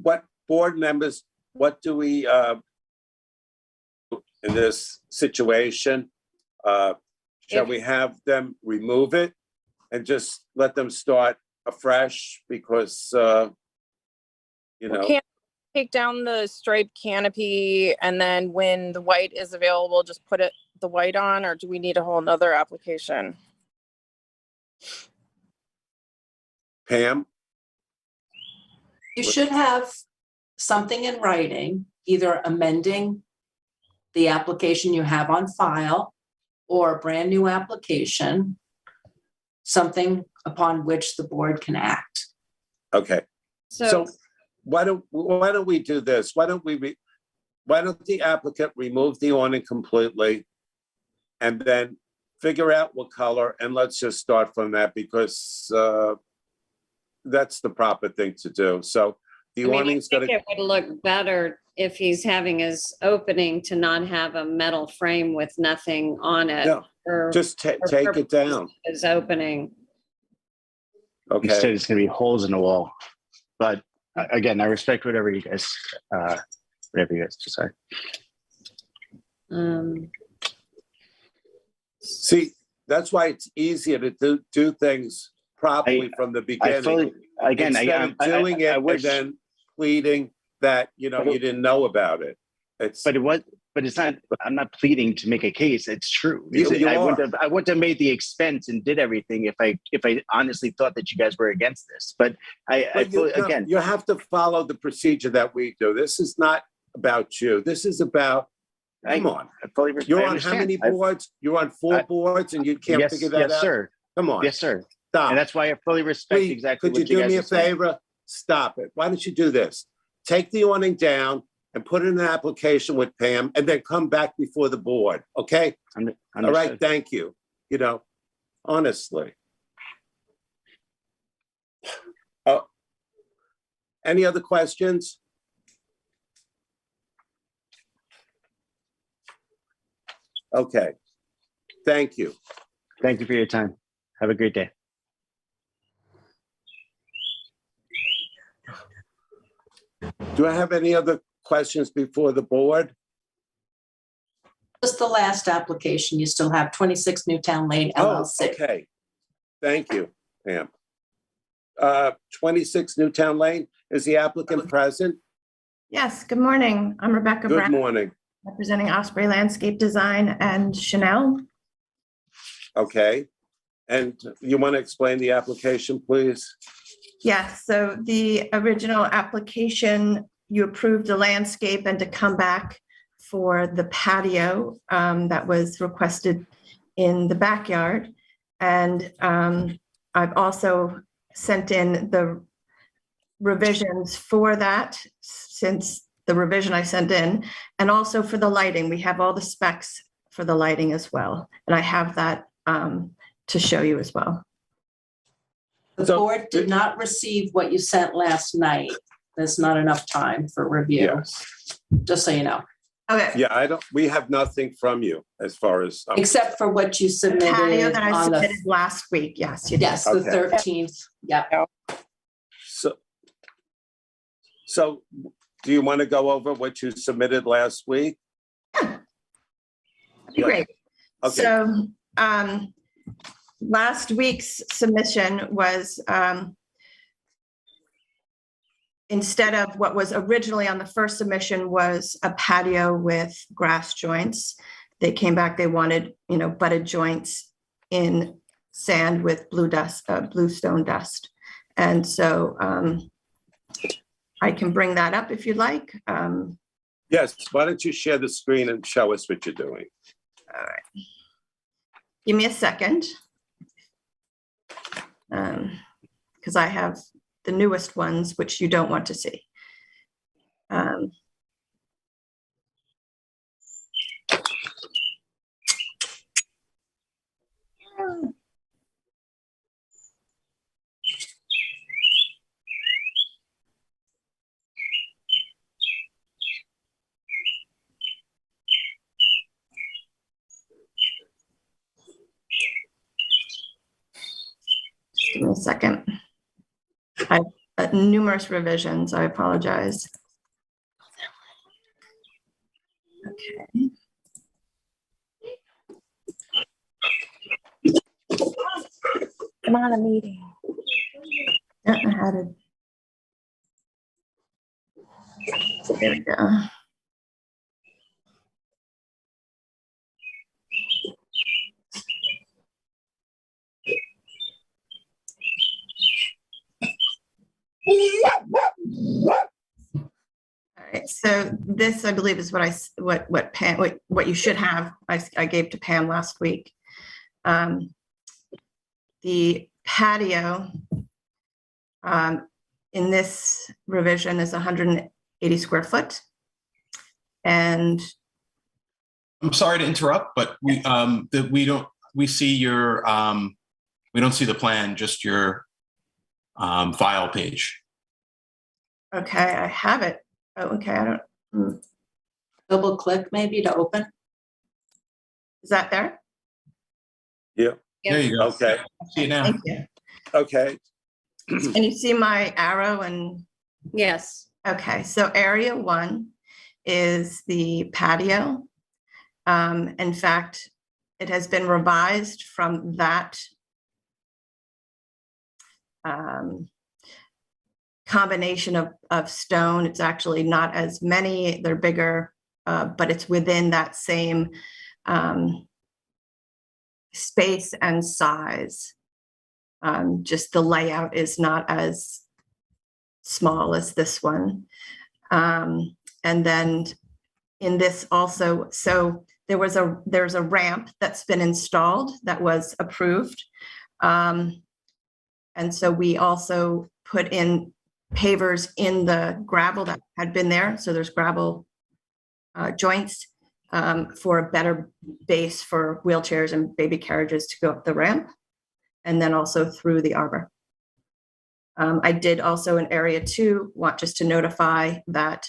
[SPEAKER 2] What board members, what do we, in this situation, shall we have them remove it and just let them start afresh because,
[SPEAKER 7] We can't take down the striped canopy and then when the white is available, just put the white on, or do we need a whole nother application?
[SPEAKER 2] Pam?
[SPEAKER 9] You should have something in writing, either amending the application you have on file or a brand new application, something upon which the board can act.
[SPEAKER 2] Okay. So why don't we do this? Why don't the applicant remove the awning completely and then figure out what color, and let's just start from that because that's the proper thing to do. So the awning's
[SPEAKER 5] I think it would look better if he's having his opening to not have a metal frame with nothing on it.
[SPEAKER 2] No, just take it down.
[SPEAKER 5] His opening.
[SPEAKER 2] Okay.
[SPEAKER 10] Instead, it's going to be holes in the wall. But again, I respect whatever you guys decide.
[SPEAKER 2] See, that's why it's easier to do things properly from the beginning. Instead of doing it and then pleading that you didn't know about it.
[SPEAKER 10] But it's not. I'm not pleading to make a case. It's true.
[SPEAKER 2] I
[SPEAKER 10] wouldn't have made the expense and did everything if I honestly thought that you guys were against this. But
[SPEAKER 2] you have to follow the procedure that we do. This is not about you. This is about. Come on. You're on how many boards? You're on 4 boards, and you can't figure that out.
[SPEAKER 10] Yes, sir.
[SPEAKER 2] Come on.
[SPEAKER 10] Yes, sir.
[SPEAKER 2] Stop.
[SPEAKER 10] And that's why I fully respect exactly what you guys
[SPEAKER 2] Could you do me a
[SPEAKER 10] saying.
[SPEAKER 2] favor? Stop it. Why don't you do this? Take the awning down and put in an application with Pam and then come back before the board. Okay? All right. Thank you. Honestly. Any other questions? Okay. Thank you.
[SPEAKER 10] Thank you for your time. Have a great day.
[SPEAKER 2] Do I have any other questions before the board?
[SPEAKER 9] Just the last application, you still have 26 Newtown Lane LLC.
[SPEAKER 2] Oh, okay. Thank you, Pam. 26 Newtown Lane, is the applicant present?
[SPEAKER 12] Yes, good morning. I'm Rebecca
[SPEAKER 2] Good
[SPEAKER 12] Brown,
[SPEAKER 2] morning.
[SPEAKER 12] representing Osprey Landscape Design and Chanel.
[SPEAKER 2] Okay. And you want to explain the application, please?
[SPEAKER 12] Yes, so the original application, you approved the landscape and to come back for the patio that was requested in the backyard. And I've also sent in the revisions for that since the revision I sent in, and also for the lighting. We have all the specs for the lighting as well. And I have that to show you as well.
[SPEAKER 9] The
[SPEAKER 2] So-
[SPEAKER 9] board did not receive what you sent last night. There's not enough time for review,
[SPEAKER 2] Yes.
[SPEAKER 9] just so you know,
[SPEAKER 12] Okay.
[SPEAKER 2] Yeah, we have nothing from you as far as.
[SPEAKER 9] except for what you
[SPEAKER 12] Patio
[SPEAKER 9] submitted
[SPEAKER 12] that I
[SPEAKER 9] on
[SPEAKER 12] submitted
[SPEAKER 9] the,
[SPEAKER 12] last week. Yes, you did.
[SPEAKER 9] yes, the
[SPEAKER 2] Okay.
[SPEAKER 9] 13th. Yep.
[SPEAKER 2] So do you want to go over what you submitted last week?
[SPEAKER 12] That'd be
[SPEAKER 2] Yeah.
[SPEAKER 12] great.
[SPEAKER 2] Okay.
[SPEAKER 12] So last week's submission was instead of what was originally on the first submission was a patio with grass joints. They came back, they wanted, butted joints in sand with bluestone dust. And so I can bring that up if you'd like.
[SPEAKER 2] Yes, why don't you share the screen and show us what you're doing?
[SPEAKER 12] All right. Give me a second. Because I have the newest ones, which you don't want to see. Just give me a second. I have numerous revisions. I apologize. Okay.
[SPEAKER 7] I'm on a meeting.
[SPEAKER 12] Yeah, I had it. There we go. All right, so this, I believe, is what Pam, what you should have. I gave to Pam last week. The patio in this revision is 180 square foot, and
[SPEAKER 4] I'm sorry to interrupt, but we see we don't see the plan, just your file page.
[SPEAKER 12] okay, I have it. Oh, okay, I don't.
[SPEAKER 9] Double click maybe to open.
[SPEAKER 12] Is that there?
[SPEAKER 2] Yeah,
[SPEAKER 4] There you go.
[SPEAKER 2] okay,
[SPEAKER 4] See it now.
[SPEAKER 12] Thank you.
[SPEAKER 2] okay.
[SPEAKER 12] And you see my arrow and,
[SPEAKER 5] Yes.
[SPEAKER 12] okay, so area 1 is the patio. In fact, it has been revised from that combination of stone. It's actually not as many, they're bigger, but it's within that same space and size. Just the layout is not as small as this one. And then in this also, so there's a ramp that's been installed that was approved. And so we also put in pavers in the gravel that had been there. So there's gravel joints for a better base for wheelchairs and baby carriages to go up the ramp, and then also through the arbor. I did also in area 2 want just to notify that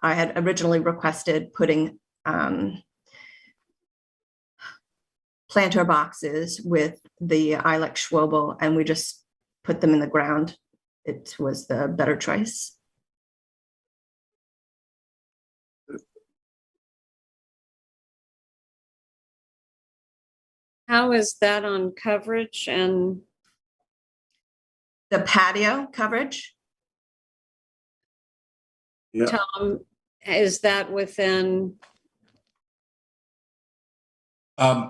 [SPEAKER 12] I had originally requested putting planter boxes with the Ilex Schwobel, and we just put them in the ground. It was the better choice.
[SPEAKER 5] How is that on coverage and
[SPEAKER 12] The patio coverage,
[SPEAKER 2] Yeah.
[SPEAKER 5] Tom, is that within,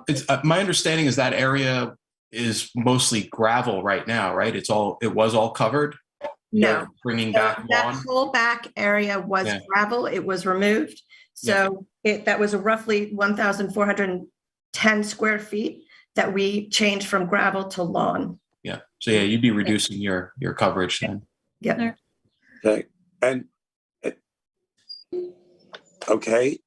[SPEAKER 4] It's my understanding is that area is mostly gravel right now, right? It was all covered.
[SPEAKER 12] no.
[SPEAKER 4] They're bringing
[SPEAKER 12] So
[SPEAKER 4] back
[SPEAKER 12] that
[SPEAKER 4] lawn.
[SPEAKER 12] whole back area was
[SPEAKER 4] Yeah.
[SPEAKER 12] gravel. It was removed. So that was a roughly 1,410 square feet that we changed from gravel to lawn.
[SPEAKER 4] Yeah. So yeah, you'd be reducing your coverage then.
[SPEAKER 12] Yeah.
[SPEAKER 2] Okay, and, okay.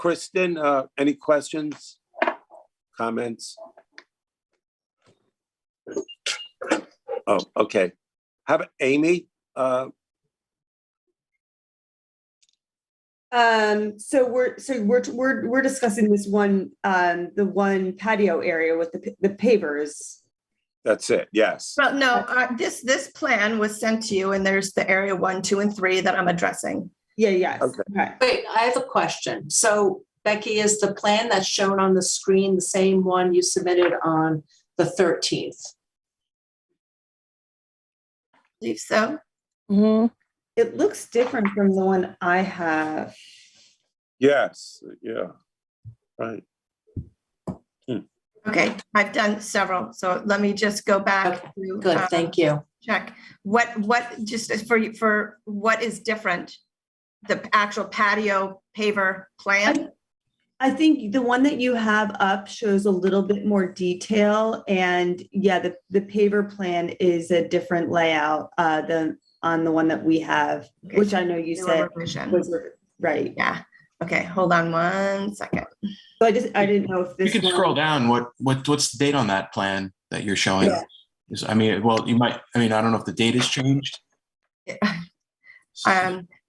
[SPEAKER 2] Kristen, any questions, comments? Oh, okay. How about Amy?
[SPEAKER 6] So we're discussing this one, the one patio area with the pavers.
[SPEAKER 2] That's it, yes.
[SPEAKER 12] Well, no, this plan was sent to you and there's the area 1, 2, and 3 that I'm addressing.
[SPEAKER 6] Yeah, yes.
[SPEAKER 2] Okay.
[SPEAKER 6] Okay.
[SPEAKER 9] Wait, I have a question. So Becky, is the plan that's shown on the screen the same one you submitted on the 13th?
[SPEAKER 12] I believe so.
[SPEAKER 6] It looks different from the one I have.
[SPEAKER 2] Yes, yeah, right.
[SPEAKER 12] Okay, I've done several, so let me just go back to
[SPEAKER 9] Good, thank you.
[SPEAKER 12] check what just for what is different, the actual patio paver plan.
[SPEAKER 6] I think the one that you have up shows a little bit more detail, and yeah, the paver plan is a different layout than on the one that we have,
[SPEAKER 12] Okay,
[SPEAKER 6] which I know you
[SPEAKER 12] newer
[SPEAKER 6] said
[SPEAKER 12] revision.
[SPEAKER 6] was right.
[SPEAKER 12] Yeah. Okay, hold on 1 second.
[SPEAKER 6] So I didn't know if this
[SPEAKER 4] You can
[SPEAKER 6] one-
[SPEAKER 4] scroll down. What's the date on that plan that you're showing?
[SPEAKER 6] Yeah.
[SPEAKER 4] I mean, well, you might, I mean, I don't know if the date has changed.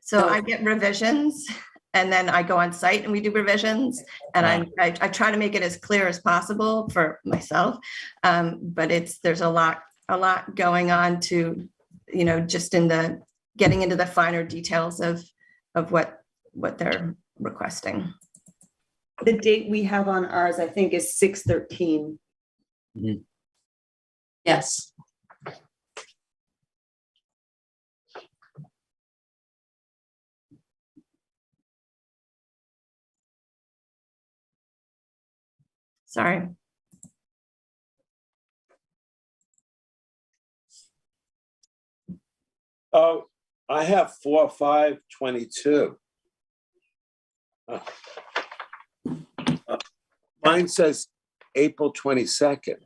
[SPEAKER 12] So I get revisions and then I go on site and we do revisions, and I try to make it as clear as possible for myself. But there's a lot going on to, just in the getting into the finer details of what they're requesting.
[SPEAKER 6] The date we have on ours, I think, is 6/13.
[SPEAKER 9] Yes.
[SPEAKER 12] Sorry.
[SPEAKER 2] Oh, I have 4/5/22. Mine says April 22nd.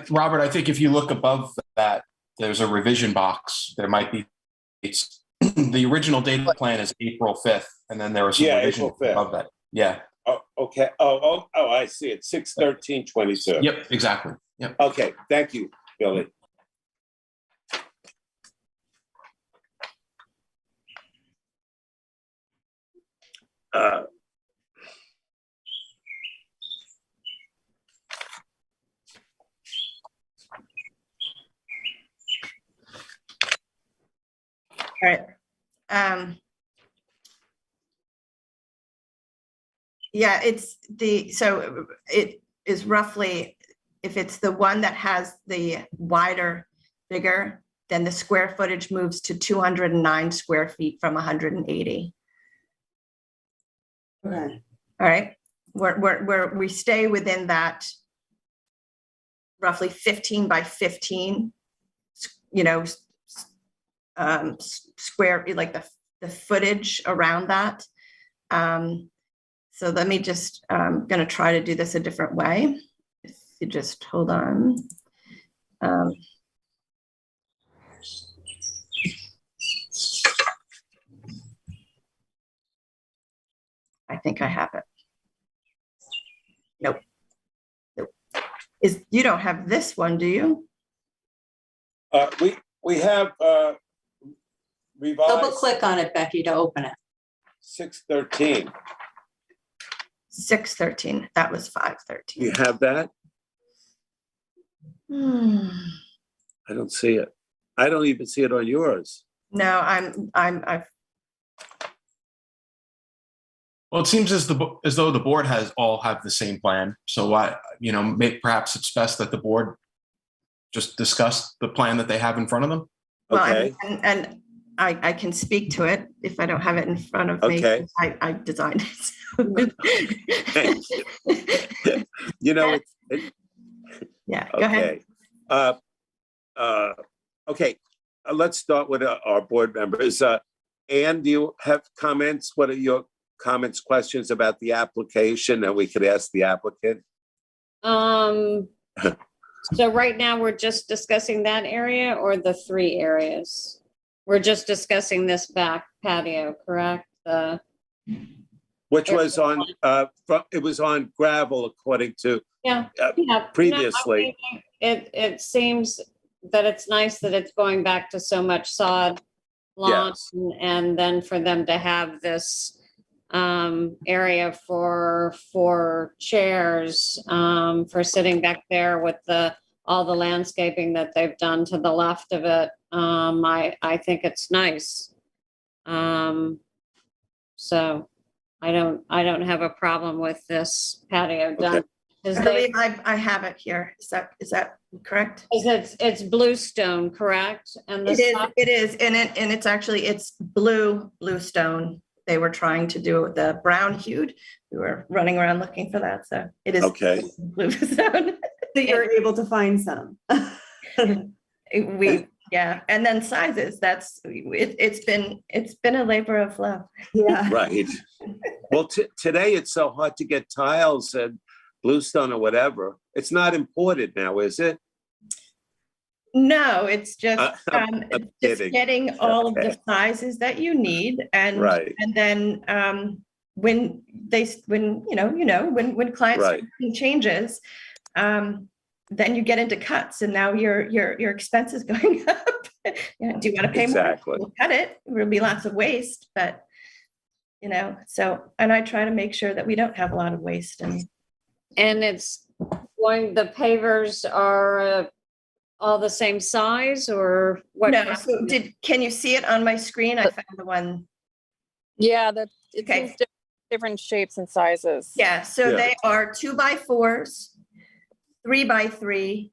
[SPEAKER 4] Robert, I think if you look above that, there's a revision box. There might be, it's the original date of the plan is April 5th, and then there was some revision
[SPEAKER 2] April 5th.
[SPEAKER 4] above that. Yeah.
[SPEAKER 2] Oh, okay. Oh, I see it. 6/13/22.
[SPEAKER 4] Yep, exactly. Yep.
[SPEAKER 2] Okay, thank you, Billy.
[SPEAKER 12] All right. Yeah, so it is roughly, if it's the one that has the wider, bigger, then the square footage moves to 209 square feet from 180.
[SPEAKER 6] Okay.
[SPEAKER 12] All right, we stay within that roughly 15 by 15, square, like the footage around that. So let me just, I'm going to try to do this a different way. If you just hold on. I think I have it. Nope. You don't have this one, do you?
[SPEAKER 2] We have revised.
[SPEAKER 9] Double click on it, Becky, to open it.
[SPEAKER 2] 6/13.
[SPEAKER 12] 6/13. That was 5/13.
[SPEAKER 2] You have that? I don't see it. I don't even see it on yours.
[SPEAKER 12] No, I've.
[SPEAKER 4] Well, it seems as though the board all have the same plan. So perhaps it's best that the board just discuss the plan that they have in front of them.
[SPEAKER 2] Okay.
[SPEAKER 12] Well, and I can speak to it if I don't have it in front of me.
[SPEAKER 2] Okay.
[SPEAKER 12] I designed
[SPEAKER 2] it.
[SPEAKER 12] Yeah, go ahead.
[SPEAKER 2] Okay, let's start with our board members. Ann, do you have comments? What are your comments, questions about the application that we could ask the applicant?
[SPEAKER 5] So right now we're just discussing that area or the 3 areas? We're just discussing this back patio, correct?
[SPEAKER 2] Which was on, it was on gravel according to
[SPEAKER 5] Yeah, yeah.
[SPEAKER 2] previously.
[SPEAKER 5] No, I mean, it seems that it's nice that it's going back to so much sod lawn,
[SPEAKER 2] Yes.
[SPEAKER 5] and then for them to have this area for chairs, for sitting back there with all the landscaping that they've done to the left of it. I think it's nice. So I don't have a problem with this patio done.
[SPEAKER 2] Okay.
[SPEAKER 12] I believe I have it here. Is that correct?
[SPEAKER 5] It's bluestone, correct? And
[SPEAKER 12] It is, and it's actually, it's bluestone. They were trying to do the brown hued. We were running around looking for that, so it is
[SPEAKER 2] Okay.
[SPEAKER 12] bluestone.
[SPEAKER 6] So you're able to find some.
[SPEAKER 12] Yeah, and then sizes, it's been a labor of love.
[SPEAKER 6] Yeah.
[SPEAKER 2] Right. Well, today it's so hard to get tiles and bluestone or whatever. It's not imported now, is it?
[SPEAKER 12] No, it's just
[SPEAKER 2] I'm
[SPEAKER 12] just
[SPEAKER 2] kidding.
[SPEAKER 12] getting all of the
[SPEAKER 2] Okay.
[SPEAKER 12] sizes that you need, and
[SPEAKER 2] Right.
[SPEAKER 12] and then when clients
[SPEAKER 2] Right.
[SPEAKER 12] start making changes, then you get into cuts, and now your expense is going up. Do you want to pay
[SPEAKER 2] Exactly.
[SPEAKER 12] more? We'll cut it. There'll be lots of waste, but so, and I try to make sure that we don't have a lot of waste.
[SPEAKER 5] And it's going, the pavers are all the same size, or what?
[SPEAKER 12] No, so can you see it on my screen? I found the one.
[SPEAKER 7] Yeah, it
[SPEAKER 12] Okay.
[SPEAKER 7] seems different shapes and sizes.
[SPEAKER 12] Yeah, so
[SPEAKER 2] Yeah.
[SPEAKER 12] they are 2x4s, 3x3.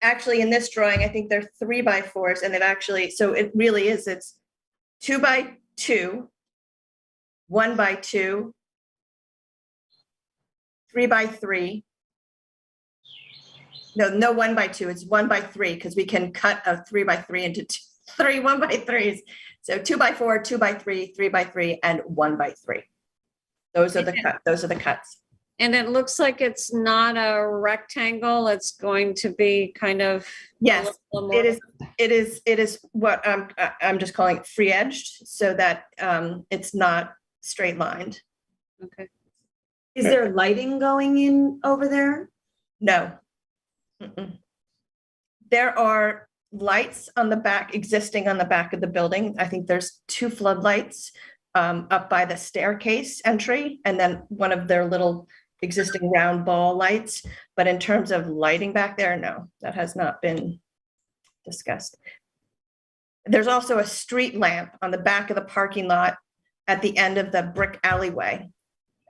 [SPEAKER 12] Actually, in this drawing, I think they're 3x4s, and they've actually, so it really is, it's 2x2, 1x2, 3x3. No 1x2, it's 1x3, because we can cut a 3x3 into three 1x3s. So 2x4, 2x3, 3x3, and 1x3. Those are the cuts.
[SPEAKER 5] And it looks like it's not a rectangle. It's going to be kind of.
[SPEAKER 12] Yes,
[SPEAKER 5] a little more-
[SPEAKER 12] it is what I'm just calling it free edged, so that it's not straight lined.
[SPEAKER 5] Okay.
[SPEAKER 6] Is there lighting going in over there?
[SPEAKER 12] No. Mm-mm. There are lights on the back, existing on the back of the building. I think there's 2 floodlights up by the staircase entry, and then one of their little existing round ball lights. But in terms of lighting back there, no, that has not been discussed. There's also a street lamp on the back of the parking lot at the end of the brick alleyway.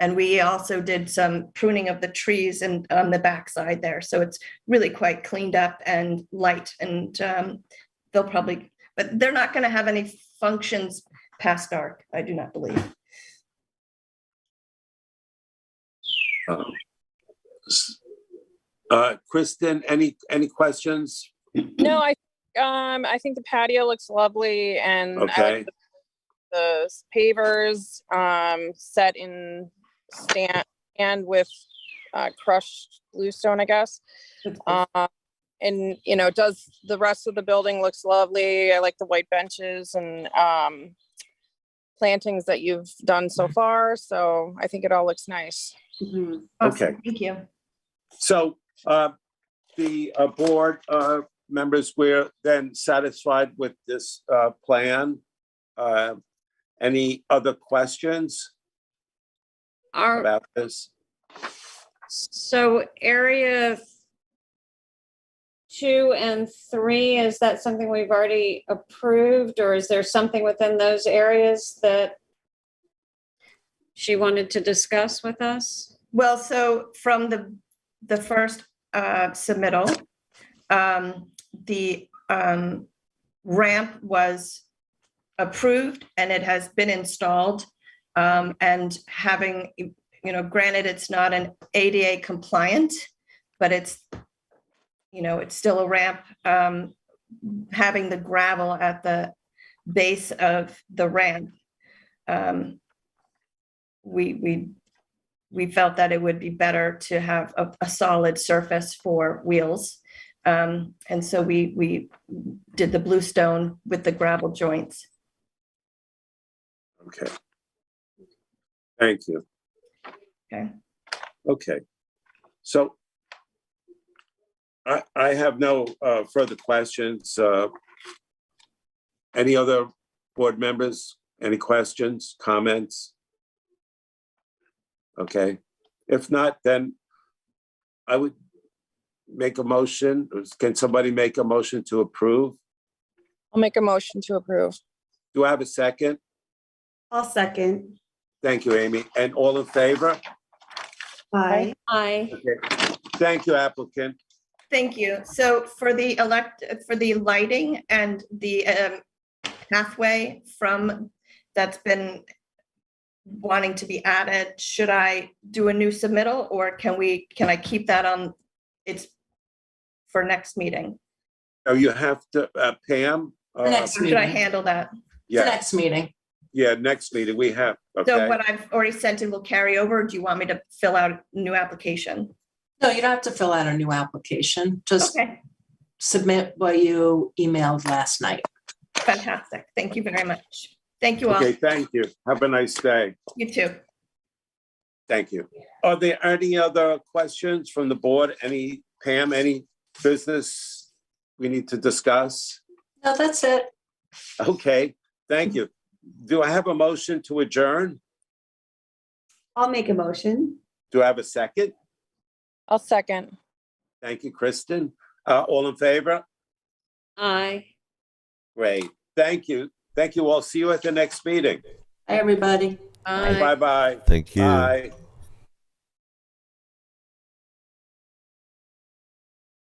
[SPEAKER 12] And we also did some pruning of the trees and on the backside there. So it's really quite cleaned up and light, and they'll probably, but they're not going to have any functions past dark, I do not believe.
[SPEAKER 2] Kristen, any questions?
[SPEAKER 7] No, I think the patio looks lovely, and I
[SPEAKER 2] Okay.
[SPEAKER 7] like the pavers set in stand with crushed bluestone, I guess. And does the rest of the building looks lovely. I like the white benches and plantings that you've done so far. So I think it all looks nice.
[SPEAKER 6] Mhm.
[SPEAKER 12] Awesome,
[SPEAKER 2] Okay.
[SPEAKER 12] thank you.
[SPEAKER 2] So the board members, we're then satisfied with this plan. Any other questions about this?
[SPEAKER 5] So area 2 and 3, is that something we've already approved, or is there something within those areas that she wanted to discuss with us?
[SPEAKER 12] Well, so from the first submittal, the ramp was approved and it has been installed. And having, granted, it's not an ADA compliant, but it's still a ramp. Having the gravel at the base of the ramp, we felt that it would be better to have a solid surface for wheels. And so we did the bluestone with the gravel joints.
[SPEAKER 2] Okay. Thank you.
[SPEAKER 12] Okay.
[SPEAKER 2] Okay. So I have no further questions. Any other board members? Any questions, comments? Okay. If not, then I would make a motion. Can somebody make a motion to approve?
[SPEAKER 7] I'll make a motion to approve.
[SPEAKER 2] Do I have a second?
[SPEAKER 6] I'll second.
[SPEAKER 2] Thank you, Amy. And all in favor?
[SPEAKER 6] Aye.
[SPEAKER 5] Aye.
[SPEAKER 2] Okay. Thank you, applicant.
[SPEAKER 12] Thank you. So for the lighting and the pathway that's been wanting to be added, should I do a new submittal, or can I keep that on its for next meeting?
[SPEAKER 2] Oh, you have to, Pam?
[SPEAKER 9] Next
[SPEAKER 12] How should I
[SPEAKER 9] meeting.
[SPEAKER 12] handle that?
[SPEAKER 9] The
[SPEAKER 2] Yeah,
[SPEAKER 9] next meeting.
[SPEAKER 2] yeah, next meeting we have,
[SPEAKER 12] So
[SPEAKER 2] okay?
[SPEAKER 12] what I've already sent in will carry over, or do you want me to fill out a new application?
[SPEAKER 9] No, you don't have to fill out a new application. Just
[SPEAKER 12] Okay,
[SPEAKER 9] submit what you emailed last night.
[SPEAKER 12] fantastic. Thank you very much. Thank you all.
[SPEAKER 2] Okay, thank you. Have a nice day.
[SPEAKER 12] You too.
[SPEAKER 2] Thank you. Are there any other questions from the board? Pam, any business we need to discuss?
[SPEAKER 9] No, that's it.
[SPEAKER 2] Okay, thank you. Do I have a motion to adjourn?
[SPEAKER 6] I'll make a motion.
[SPEAKER 2] Do I have a second?
[SPEAKER 7] I'll second.
[SPEAKER 2] Thank you, Kristen. All in favor?
[SPEAKER 5] Aye.
[SPEAKER 2] Great. Thank you. Thank you all. See you at the next meeting.
[SPEAKER 9] Hi, everybody.
[SPEAKER 5] Aye.
[SPEAKER 2] Bye-bye.
[SPEAKER 1] Thank you.
[SPEAKER 2] Bye.